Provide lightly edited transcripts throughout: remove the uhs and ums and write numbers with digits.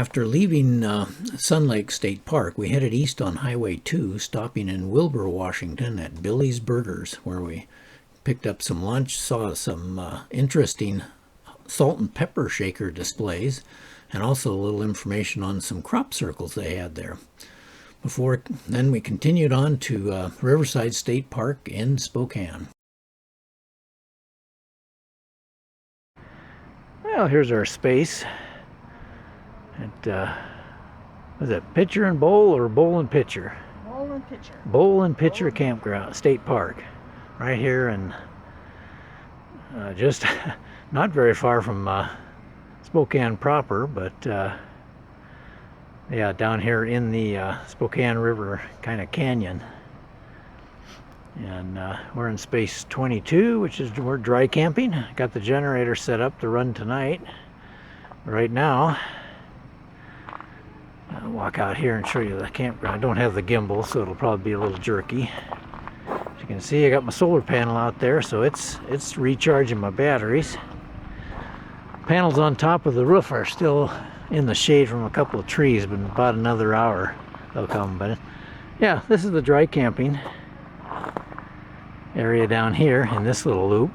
After leaving Sun Lake State Park, we headed east on Highway 2, stopping in Wilbur, Washington at Billy's Burgers, where we picked up some lunch, saw some interesting salt and pepper shaker displays, and also a little information on some crop circles they had there. Before then, we continued on to Riverside State Park in Spokane. Well, here's our space. Was it Pitcher and Bowl or Bowl and Pitcher? Bowl and Pitcher. Bowl and Pitcher Campground, State Park. Right here and just not very far from Spokane proper, but yeah, down here in the Spokane River kind of canyon. And we're in space 22, which is we're dry camping. Got the generator set up to run tonight. Right now, I'll walk out here and show you the campground. I don't have the gimbal, so it'll probably be a little jerky. As you can see, I got my solar panel out there, so it's recharging my batteries. Panels on top of the roof are still in the shade from a couple of trees, but in about another hour they'll come. But yeah, this is the dry camping area down here in this little loop.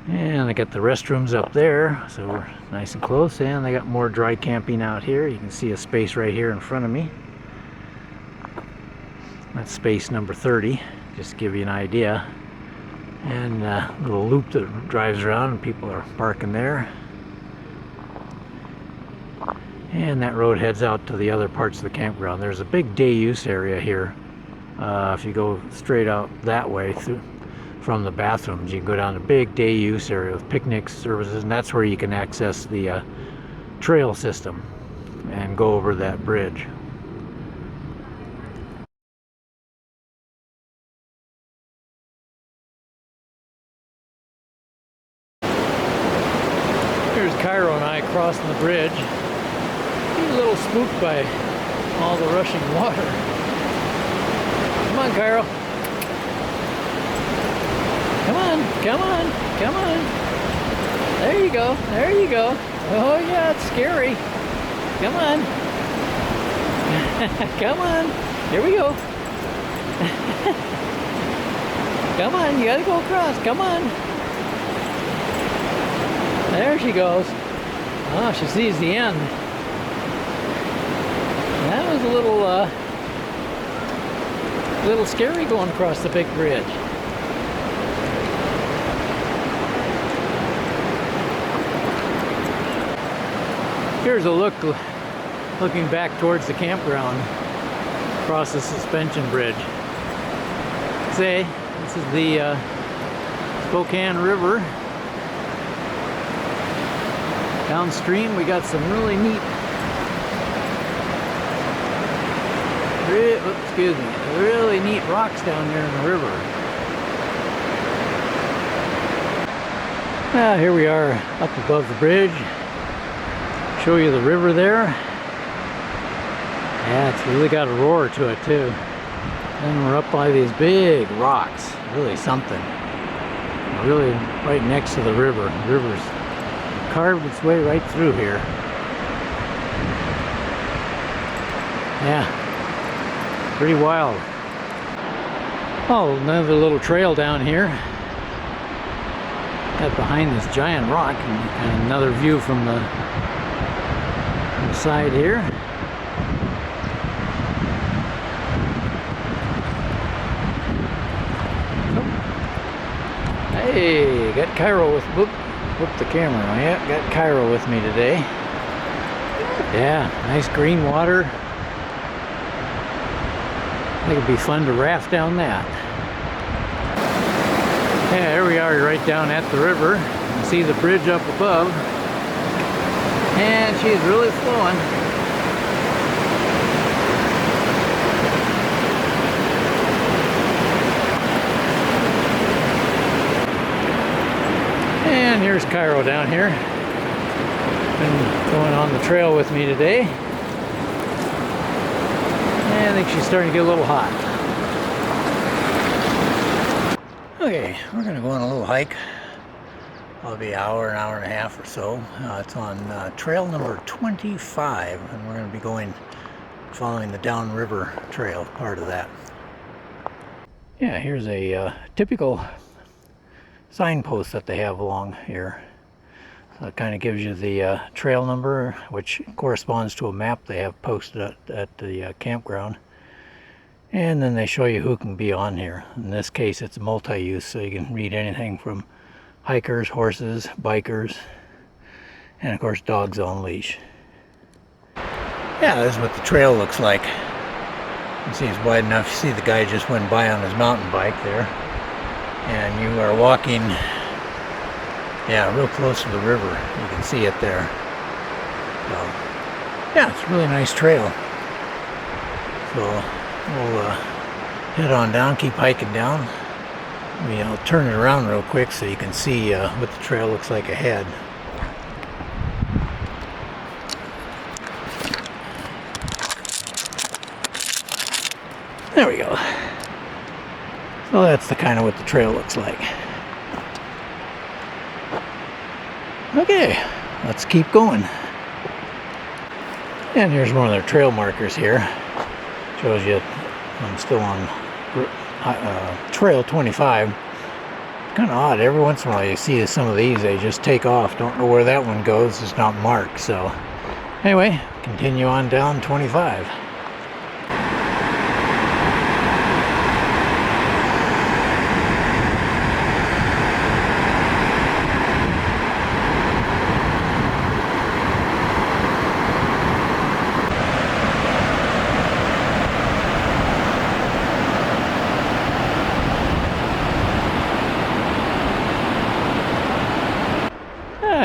And I got the restrooms up there, so we're nice and close. And I got more dry camping out here. You can see a space right here in front of me. That's space number 30, just to give you an idea. And a little loop that drives around and people are parking there. And that road heads out to the other parts of the campground. There's a big day use area here. If you go straight out that way from the bathrooms, you can go down a big day use area with picnic services, and that's where you can access the trail system and go over that bridge. Here's Cairo and I crossing the bridge. He's a little spooked by all the rushing water. Come on, Cairo. Come on, come on, come on. There you go, there you go. Oh yeah, it's scary. Come on. Come on. Here we go. Come on, you gotta go across. Come on. There she goes. Oh, she sees the end. That was a little scary going across the big bridge. Here's a look looking back towards the campground across the suspension bridge. Say, this is the Spokane River. Downstream we got some really neat, really neat rocks down there in the river. Now here we are up above the bridge. Show you the river there. Yeah, it's really got a roar to it too. And we're up by these big rocks, really something. Really right next to the river. The river's carved its way right through here. Yeah, pretty wild. Oh, another little trail down here. Got behind this giant rock and another view from the side here. Oh. Hey, got Cairo with whoop the camera. Yeah, got Cairo with me today. Yeah, nice green water. I think it'd be fun to raft down that. Yeah, here we are right down at the river. You can see the bridge up above. And she's really flowing. And here's Cairo down here. Been going on the trail with me today. And I think she's starting to get a little hot. Okay, we're going to go on a little hike probably an hour and a half or so. It's on trail number 25, and we're going to be following the downriver trail, part of that. Yeah, here's a typical signpost that they have along here. So it kind of gives you the trail number, which corresponds to a map they have posted at the campground. And then they show you who can be on here. In this case, it's multi-use, so you can read anything from hikers, horses, bikers, and of course dogs on leash. Yeah, this is what the trail looks like. You can see it's wide enough. You see the guy just went by on his mountain bike there. And you are walking, yeah, real close to the river. You can see it there. So, yeah, it's a really nice trail. So we'll head on down, keep hiking down. I'll turn it around real quick so you can see what the trail looks like ahead. There we go. So that's the kind of what the trail looks like. Okay, let's keep going. And here's one of their trail markers here. Shows you I'm still on trail 25. It's kind of odd. Every once in a while you see some of these, they just take off. Don't know where that one goes. It's not marked. So anyway, continue on down 25.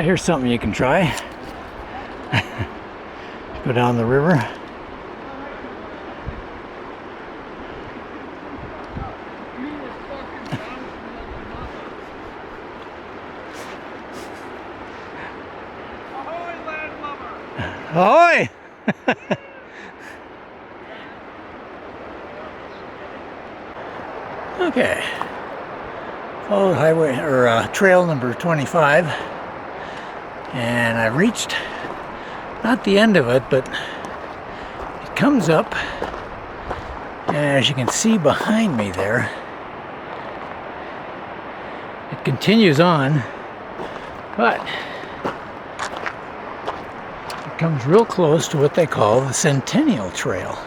Here's something you can try. Go down the river. Ahoy! Okay. Follow highway or trail number 25. And I've reached, not the end of it, but it comes up, and as you can see behind me there, it continues on, but it comes real close to what they call the Centennial Trail.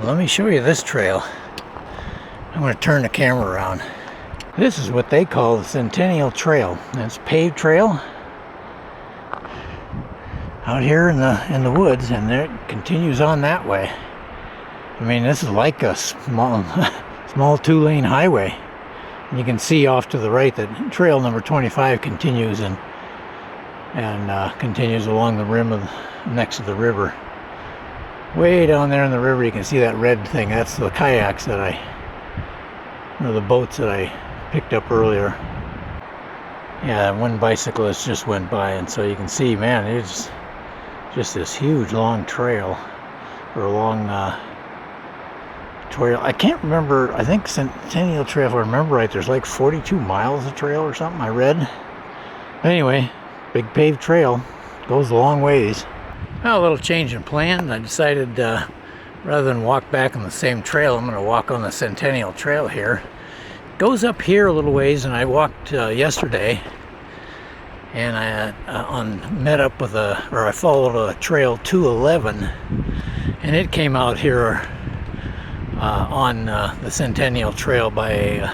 Let me show you this trail. I'm going to turn the camera around. This is what they call the Centennial Trail. It's a paved trail out here in the woods, and it continues on that way. I mean, this is like a small 2-lane highway. And you can see off to the right that trail number 25 continues and continues along the rim of next to the river. Way down there in the river, you can see that red thing. That's the kayaks that the boats that I picked up earlier. Yeah, one bicyclist just went by, and so you can see, man, it's just this huge long trail, or a long trail. I can't remember. I think Centennial Trail, if I remember right, there's like 42 miles of trail or something I read. Anyway, big paved trail, goes a long ways. Well, a little change in plan. I decided rather than walk back on the same trail, I'm going to walk on the Centennial Trail here. Goes up here a little ways, and I walked yesterday, and I followed a trail 211, and it came out here on the Centennial Trail they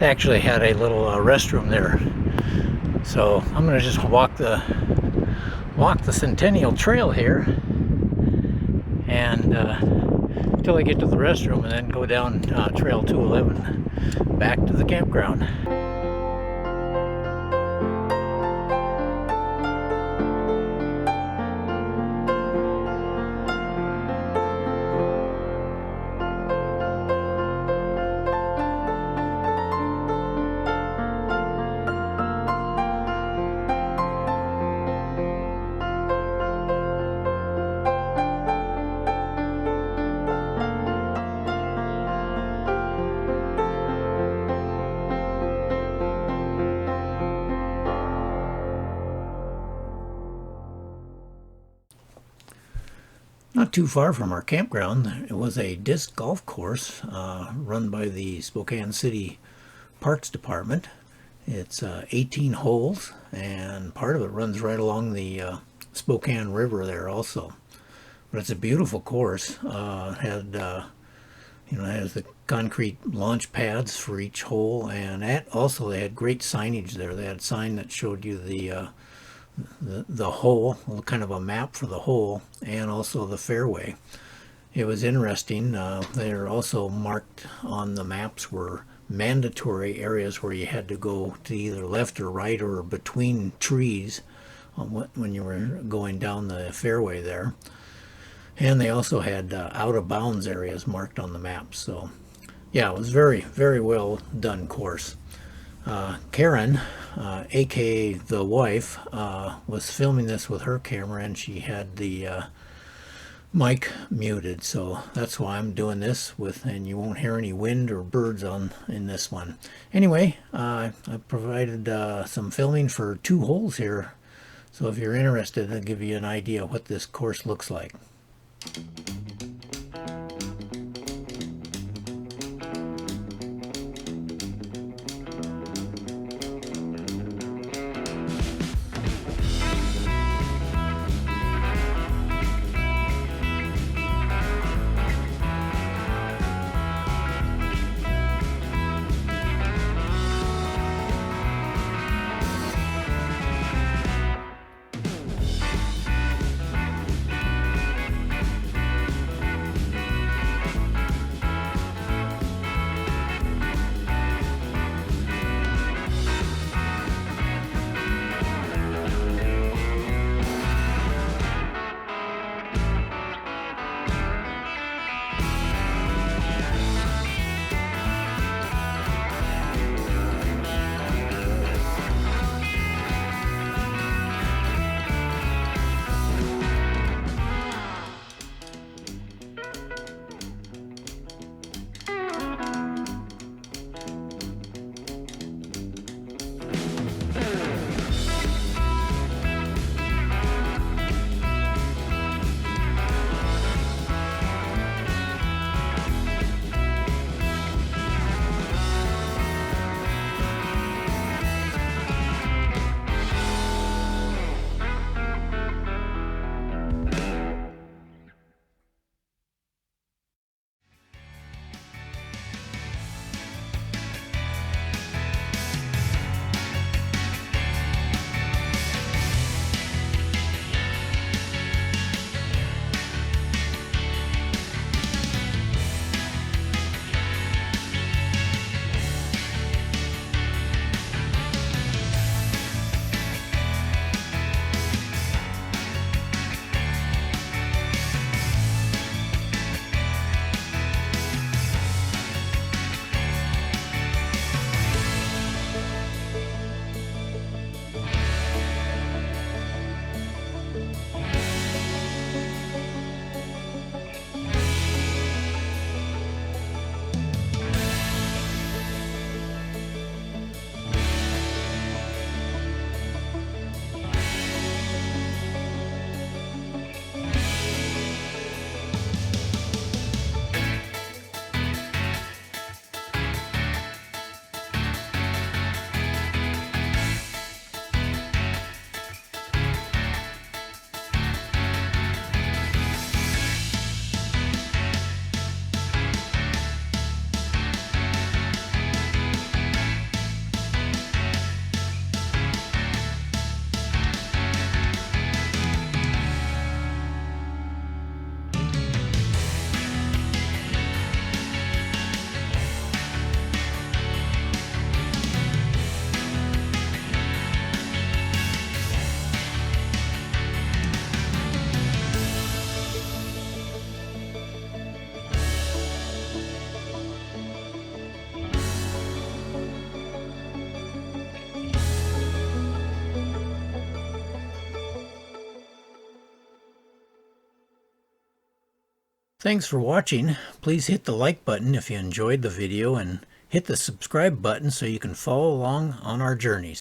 actually had a little restroom there. So I'm gonna just walk the Centennial Trail here, and until I get to the restroom, and then go down trail 211 back to the campground. not too far from our campground, it was a disc golf course run by the Spokane City Parks Department. It's 18 holes, and part of it runs right along the Spokane River there also. But it's a beautiful course. It has the concrete launch pads for each hole, and also they had great signage there. They had a sign that showed you the hole, kind of a map for the hole, and also the fairway. It was interesting. They're also marked on the maps were mandatory areas where you had to go to either left or right or between trees when you were going down the fairway there. And they also had out of bounds areas marked on the map. So yeah, it was very, very well done course. Karen, aka the wife, was filming this with her camera, and she had the mic muted, so that's why I'm doing this with, and you won't hear any wind or birds in this one. Anyway, I provided some filming for 2 holes here, so if you're interested, I'll give you an idea what this course looks like. Thanks for watching. Please hit the like button if you enjoyed the video, and hit the subscribe button so you can follow along on our journeys.